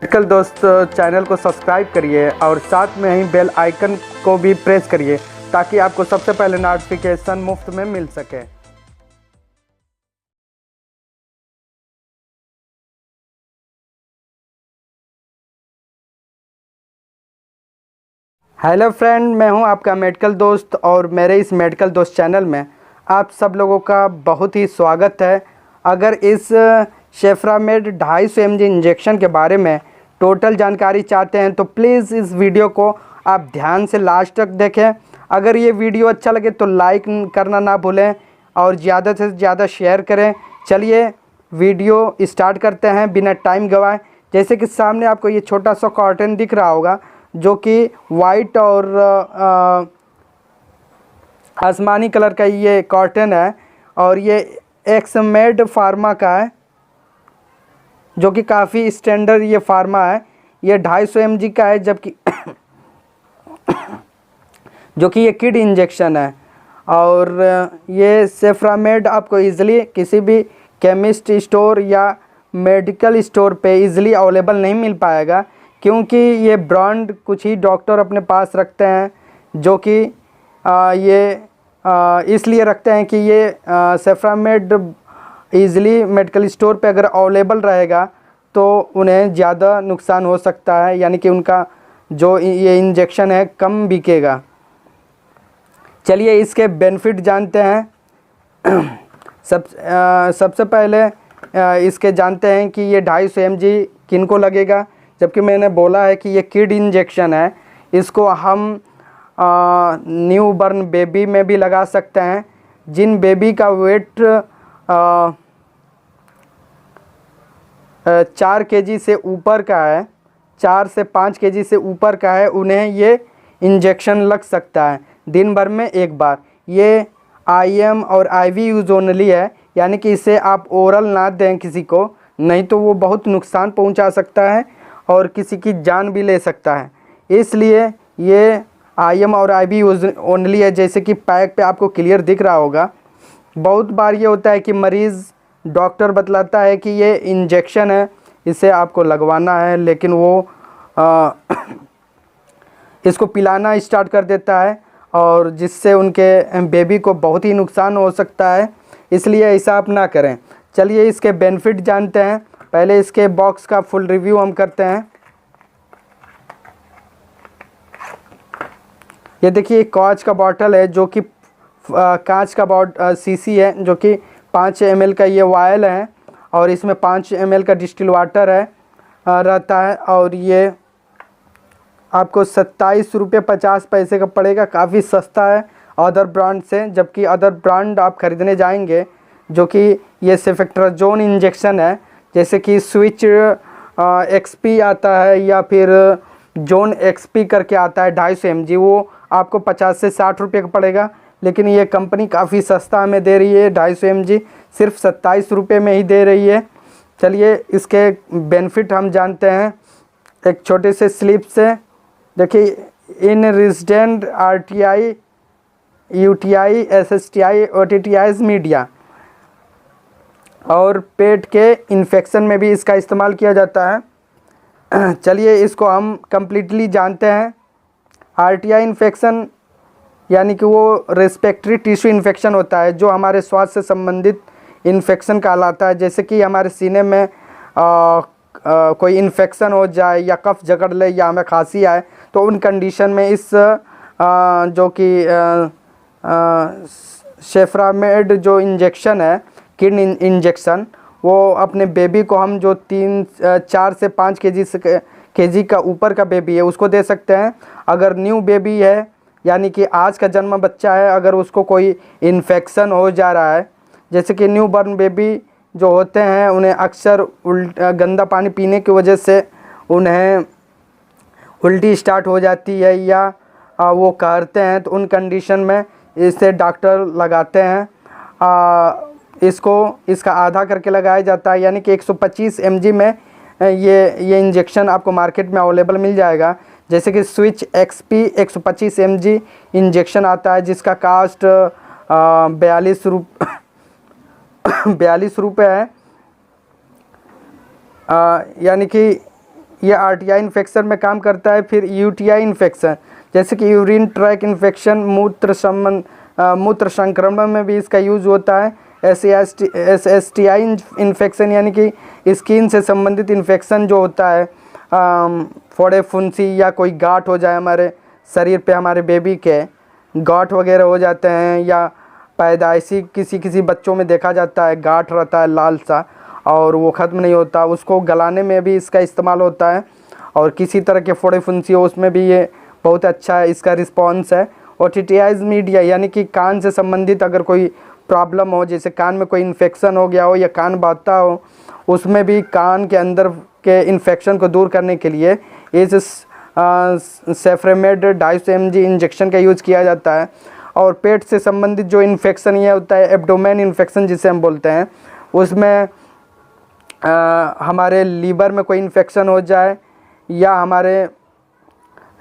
Medical दोस्त channel को subscribe करिए और साथ में ही बेल आइकन को भी प्रेस करिए ताकि आपको सबसे पहले नोटिफिकेशन मुफ्त में मिल सके। हेलो फ्रेंड, मैं हूं आपका मेडिकल दोस्त और मेरे इस मेडिकल दोस्त चैनल में आप सब लोगों का बहुत ही स्वागत है। अगर इस शेफ्रामेड 250 mg इंजेक्शन के बारे में टोटल जानकारी चाहते हैं तो प्लीज़ इस वीडियो को आप ध्यान से लास्ट तक देखें। अगर ये वीडियो अच्छा लगे तो लाइक करना ना भूलें और ज़्यादा से ज़्यादा शेयर करें। चलिए वीडियो स्टार्ट करते हैं बिना टाइम गवाए। जैसे कि सामने आपको ये छोटा सा कॉटन दिख रहा होगा जो कि वाइट और आसमानी कलर का ये कॉटन है और ये एक्समेड फार्मा का है जो कि काफ़ी स्टैंडर्ड ये फार्मा है। ये 250 mg का है जबकि जो कि ये किड इंजेक्शन है। और ये सेफ्रामेड आपको इजीली किसी भी केमिस्ट स्टोर या मेडिकल स्टोर पे इजीली अवेलेबल नहीं मिल पाएगा क्योंकि ये ब्रांड कुछ ही डॉक्टर अपने पास रखते हैं जो कि इसलिए रखते हैं कि ये सेफ्रामेड ईज़िली मेडिकल स्टोर पे अगर अवेलेबल रहेगा तो उन्हें ज़्यादा नुकसान हो सकता है, यानी कि उनका जो ये इंजेक्शन है कम बिकेगा। चलिए इसके बेनिफिट जानते हैं। सबसे पहले इसके जानते हैं कि ये 250 mg किन को लगेगा। जबकि मैंने बोला है कि ये किड इंजेक्शन है, इसको हम न्यू बर्न बेबी में भी लगा सकते हैं। जिन बेबी का वेट 4 kg से ऊपर का है, 4 से 5 kg से ऊपर का है, उन्हें ये इंजेक्शन लग सकता है दिन भर में एक बार। ये IM और IV यूज़ ओनली है, यानी कि इसे आप ओरल ना दें किसी को, नहीं तो वो बहुत नुकसान पहुंचा सकता है और किसी की जान भी ले सकता है। इसलिए ये IM और IV यूज़ ओनली है। जैसे कि पैक पे आपको क्लियर दिख रहा होगा। बहुत बार ये होता है कि मरीज़ डॉक्टर बतलाता है कि ये इंजेक्शन है, इसे आपको लगवाना है, लेकिन वो इसको पिलाना स्टार्ट कर देता है और जिससे उनके बेबी को बहुत ही नुकसान हो सकता है। इसलिए ऐसा आप ना करें। चलिए इसके बेनिफिट जानते हैं। पहले इसके बॉक्स का फुल रिव्यू हम करते हैं। ये देखिए कांच का बॉटल है जो कि कांच का सीसी है जो कि 5 ml का ये वायल है और इसमें 5 ml का डिस्टिल वाटर है रहता है और ये आपको 27 रुपये 50 पैसे का पड़ेगा। काफ़ी सस्ता है अदर ब्रांड से। जबकि अदर ब्रांड आप ख़रीदने जाएंगे जो कि ये सेफेक्ट्राजोन इंजेक्शन है, जैसे कि स्विच XP आता है या फिर जोन XP करके आता है 250 mg, वो आपको 50 से 60 रुपये का पड़ेगा। लेकिन ये कंपनी काफ़ी सस्ता हमें दे रही है, 250 mg सिर्फ 27 रुपये में ही दे रही है। चलिए इसके बेनिफिट हम जानते हैं एक छोटे से स्लिप से। देखिए इन resident RTI UTI SSTI OTTIs media और पेट के इन्फेक्शन में भी इसका इस्तेमाल किया जाता है। चलिए इसको हम कम्प्लीटली जानते हैं। RTI इन्फेक्शन यानी कि वो रेस्पिरेटरी टिश्यू इन्फेक्शन होता है जो हमारे स्वास्थ्य से संबंधित इन्फेक्शन कहलाता है। जैसे कि हमारे सीने में कोई इन्फेक्शन हो जाए या कफ जकड़ ले या हमें खांसी आए तो उन कंडीशन में इस जो कि शेफ्रामेड जो इंजेक्शन है किड इंजेक्शन, वो अपने बेबी को हम जो 4 से 5 kg का ऊपर का बेबी है उसको दे सकते हैं। अगर न्यू बेबी है यानी कि आज का जन्म बच्चा है, अगर उसको कोई इन्फेक्शन हो जा रहा है, जैसे कि न्यू बॉर्न बेबी जो होते हैं उन्हें अक्सर गंदा पानी पीने की वजह से उन्हें उल्टी स्टार्ट हो जाती है या वो कहते हैं, तो उन कंडीशन में इसे डॉक्टर लगाते हैं। इसका आधा करके लगाया जाता है, यानी कि 125 mg में ये इंजेक्शन आपको मार्केट में अवेलेबल मिल जाएगा। जैसे कि स्विच XP 125 mg इंजेक्शन आता है जिसका कास्ट 42 रुपये है। यानी कि ये आरटीआई इन्फेक्शन में काम करता है। फिर यूटीआई इन्फेक्शन, जैसे कि यूरिन ट्रैक इन्फेक्शन, मूत्र संक्रमण में भी इसका यूज़ होता है। SSTI इन्फेक्शन यानी कि स्किन से संबंधित इन्फेक्शन जो होता है, फोड़े फुंसी या कोई गांठ हो जाए हमारे शरीर पे, हमारे बेबी के गांठ वगैरह हो जाते हैं, या पैदाइशी किसी बच्चों में देखा जाता है गांठ रहता है लाल सा और वो ख़त्म नहीं होता, उसको गलाने में भी इसका इस्तेमाल होता है। और किसी तरह के फोड़े फुंसी हो उसमें भी ये बहुत अच्छा है इसका रिस्पॉन्स है। ओटिटिस मीडिया यानी कि कान से संबंधित अगर कोई प्रॉब्लम हो, जैसे कान में कोई इन्फेक्शन हो गया हो या कान बहता हो, उसमें भी कान के अंदर के इन्फेक्शन को दूर करने के लिए इस सेफ्रेमेड 250 mg इंजेक्शन का यूज़ किया जाता है। और पेट से संबंधित जो इन्फेक्शन ये होता है एब्डोमेन इन्फेक्शन जिसे हम बोलते हैं, उसमें हमारे लीवर में कोई इन्फेक्शन हो जाए या हमारे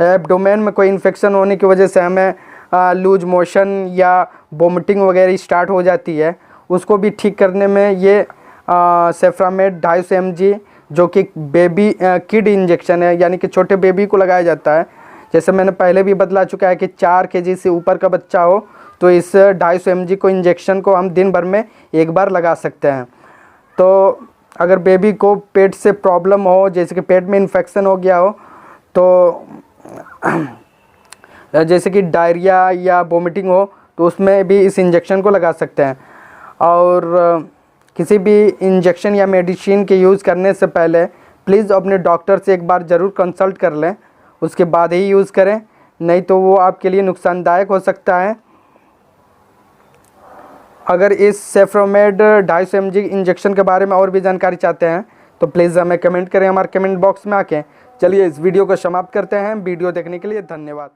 एब्डोमेन में कोई इन्फेक्शन होने की वजह से हमें लूज मोशन या वोमिटिंग वगैरह स्टार्ट हो जाती है, उसको भी ठीक करने में ये सेफ्रामेड 250 mg जो कि बेबी किड इंजेक्शन है, यानी कि छोटे बेबी को लगाया जाता है। जैसे मैंने पहले भी बतला चुका है कि 4 kg से ऊपर का बच्चा हो तो इस 250 mg को इंजेक्शन को हम दिन भर में एक बार लगा सकते हैं। तो अगर बेबी को पेट से प्रॉब्लम हो, जैसे कि पेट में इन्फेक्शन हो गया हो, तो जैसे कि डायरिया या वोमिटिंग हो, तो उसमें भी इस इंजेक्शन को लगा सकते हैं। और किसी भी इंजेक्शन या मेडिसिन के यूज़ करने से पहले प्लीज़ अपने डॉक्टर से एक बार ज़रूर कंसल्ट कर लें, उसके बाद ही यूज़ करें, नहीं तो वो आपके लिए नुकसानदायक हो सकता है। अगर इस सेफ्रोमेड 250 mg इंजेक्शन के बारे में और भी जानकारी चाहते हैं तो प्लीज़ हमें कमेंट करें हमारे कमेंट बॉक्स में आके। चलिए इस वीडियो को समाप्त करते हैं। वीडियो देखने के लिए धन्यवाद।